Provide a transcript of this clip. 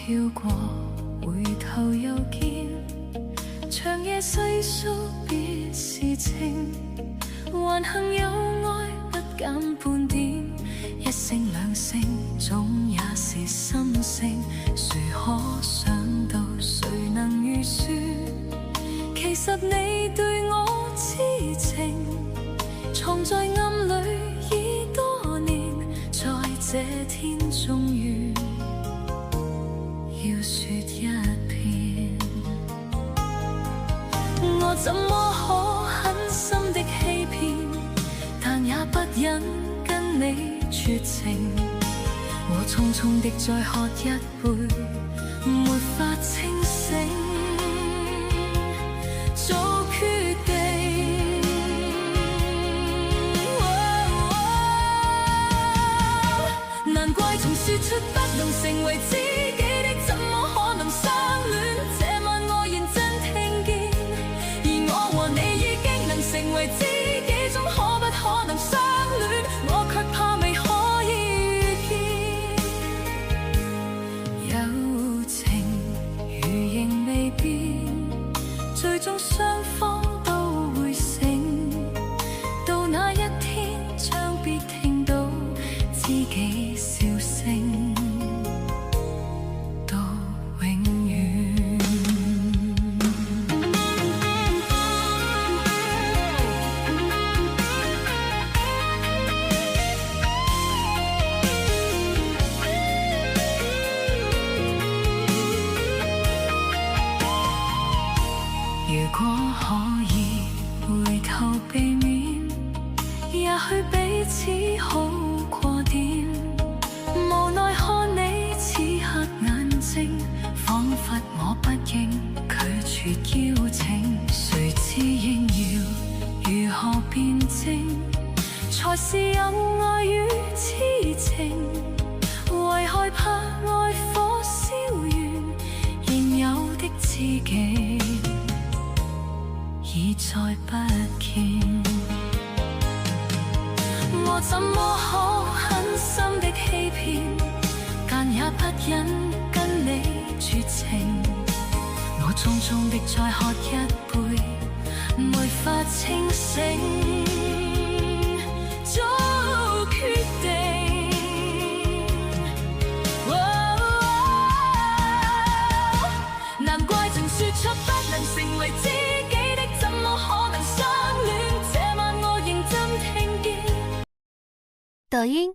跳過，回頭又見，長夜細數別時情，還幸有愛不減半點，一聲兩聲總也是心聲，誰可想到誰能預算，其實你對我痴情藏在暗裏已多年，在這天終於要說一遍，我怎麼可狠心的欺騙，但也不忍跟你絕情，我匆匆的再喝一杯，沒法清醒，做決定，難怪從說出不能成為知己的，怎麼可能相戀？這晚我認真聽見，而我和你已經能成為知己，總可不可能相戀？我卻怕未可以遇見，友情如仍未變，最終雙方都會醒，到那一天將必聽到知己笑聲到永遠。如果可以回頭避免，也許彼此好過點，無奈看你此刻眼睛，彷彿我不應拒絕邀請，誰知應要如何辯證，才是有愛與痴情，為害怕愛火燒完現有的知己已再不見，我怎麼可狠心的欺騙，但也不忍跟你絕情，我匆匆的再喝一杯，沒法清醒，做決定，難怪曾說出不能成為知己的，怎麼可能相戀？這晚我認真聽見。抖音